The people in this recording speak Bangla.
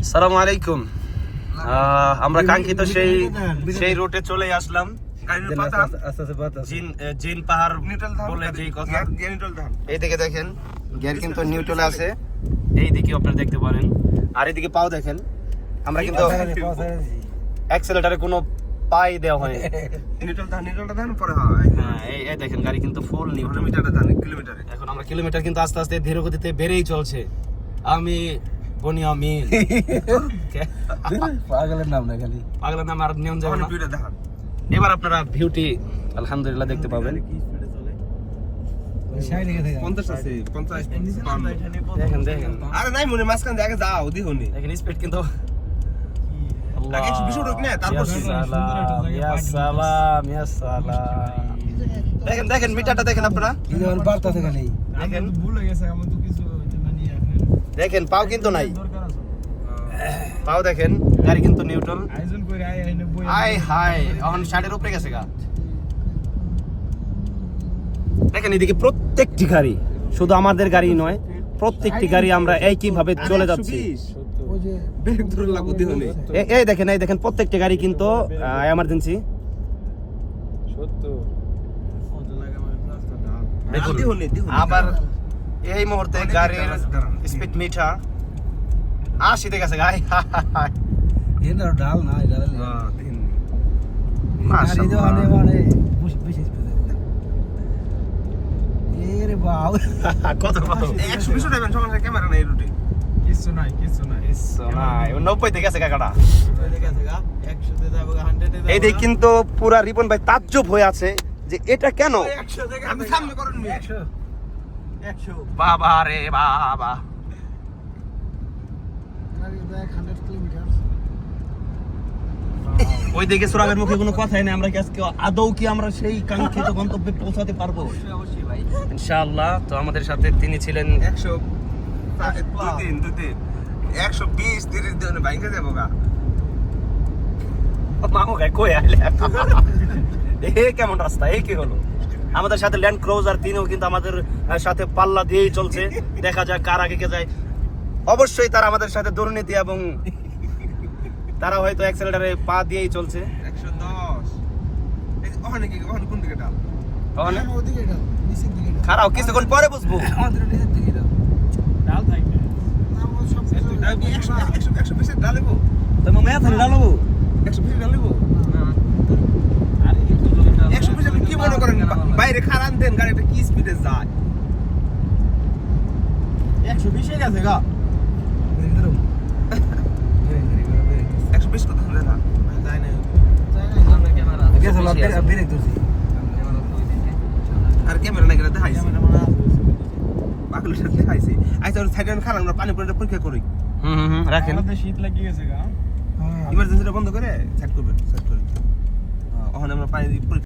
আসসালামু আলাইকুম। আমরা কাঙ্ক্ষিত সেই রুটে চলে আসলাম। জিন পাহাড় বলে যে কথা, এইদিকে দেখেন গিয়ার কিন্তু নিউট্রালে আছে, এইদিকে আপনারা দেখতে পারেন, আর এইদিকে পাও দেখেন। আমরা কিন্তু অ্যাক্সেলেটারে কোনো পাই দেওয়া হয় এই দেখেন গাড়ি কিন্তু ফুল নিউট্রাল। এখন আমরা কিলোমিটার কিন্তু আস্তে আস্তে ধীর গতিতে বেড়েই চলছে। আমি বনিয়ামিন পাগলের নাম না, খালি পাগলের নাম আর নিয়ম যাবে না। এবার আপনারা ভিউটি আলহামদুলিল্লাহ দেখতে পাবেন। দেখেন দেখেন, আরে নাই মনে মাঝখান থেকে যাও দিহুনি দেখেন স্পিড কিন্তু আগে 120 উঠুক না, তারপর ইয়া সালাম ইয়া সালাম। দেখেন দেখেন মিটারটা দেখেন আপনারা, ইদার বার্তাতে খালি দেখেন ভুলে গেছে আমার তো কিছু জানি দেখেন পাও কিন্তু নাই, পাও দেখেন গাড়ি কিন্তু নিউট্রাল। আয়োজন করে আয় হাই এখন 60 উপরে গেছে গা। দেখেন এদিকে প্রত্যেকটি গাড়ি, শুধু আমাদের গাড়ি নয়, প্রত্যেকটি গাড়ি আমরা একই ভাবে চলে যাচ্ছি। ওই যে ব্রেক ধরে লাগো দিহুনি এই দেখেন প্রত্যেকটি গাড়ি কিন্তু এমার্জেন্সি। দেখুন দিহুনি আবার এই মুহূর্তে গাড়ির স্পিড মিটার 80 তে গেছে গাই। এনার ডাল না ডাল দিহুনি গাড়ি দেওয়ানে মানে বেশি এরে বাউ কত 120 উঠাবেন, সমস্যা ক্যামেরা নাই রুটে কিছু নাই 90 তে গেছে কাকাটা। 100 তে যাবো 100 তে এই দেখ কিন্তু পুরা রিপন ভাই তাজ্জব হয়ে আছে যে এটা কেন। 100 থেকে আমি সামনে করেন 100 বাবা রে বাবা, গাড়ি ব্যাক 100 কিলোমিটার ওই দিকে সুরাগের মুখে কোনো কথাই নেই। আমরা কি আজকে আদৌ কি আমরা সেই কাঙ্ক্ষিত গন্তব্যে পৌঁছাতে পারবো? অবশ্যই ভাই ইনশাআল্লাহ। তো আমাদের সাথে তিনি ছিলেন 100 2 দিন 120 30 দিন বাইকে যাবো গা মামু গায় কই আইলে এ কেমন রাস্তা, এই কি হলো? আমাদের সাথে ল্যান্ড ক্রুজার, তিনিও কিন্তু আমাদের সাথে পাল্লা দিয়েই চলছে। দেখা যাক কার আগে কে যায়। অবশ্যই তারা আমাদের সাথে দুর্নীতি এবং তারা হয়তো অ্যাক্সেলেটারে পা দিয়েই চলছে। 110 এই ওখানে কি ওখানে কোন দিকে ডাল তাহলে ওদিকে এটা নিচের দিকে এটা খারাপ কিছুক্ষণ পরে বুঝবো। আমাদের নিচের দিকে এটা ডাল থাকবে আমরা সব 120 ডালেবো তুমি মেয়া থাকলে ডালবো 120 ডালেবো আরে 120 আপনি কি মনে করেন বাইরে খারান দেন গাড়িটা কি স্পিডে যায় 120 এ গেছে গা। 120 কত হলে না যায় না আমরা ক্যামেরা গেছে লটে ব্রেক ধরছি আর ক্যামেরা না গেলে দেখাইছি পাগলের সাথে দেখাইছি। আচ্ছা ওর সাইডে খারান আমরা পানি পড়ে পরীক্ষা করি রাখেন। আমাদের শীত লাগিয়ে গেছে গা ইমার্জেন্সিটা বন্ধ করে সেট করবেন, সেট করে ওখানে আমরা পানি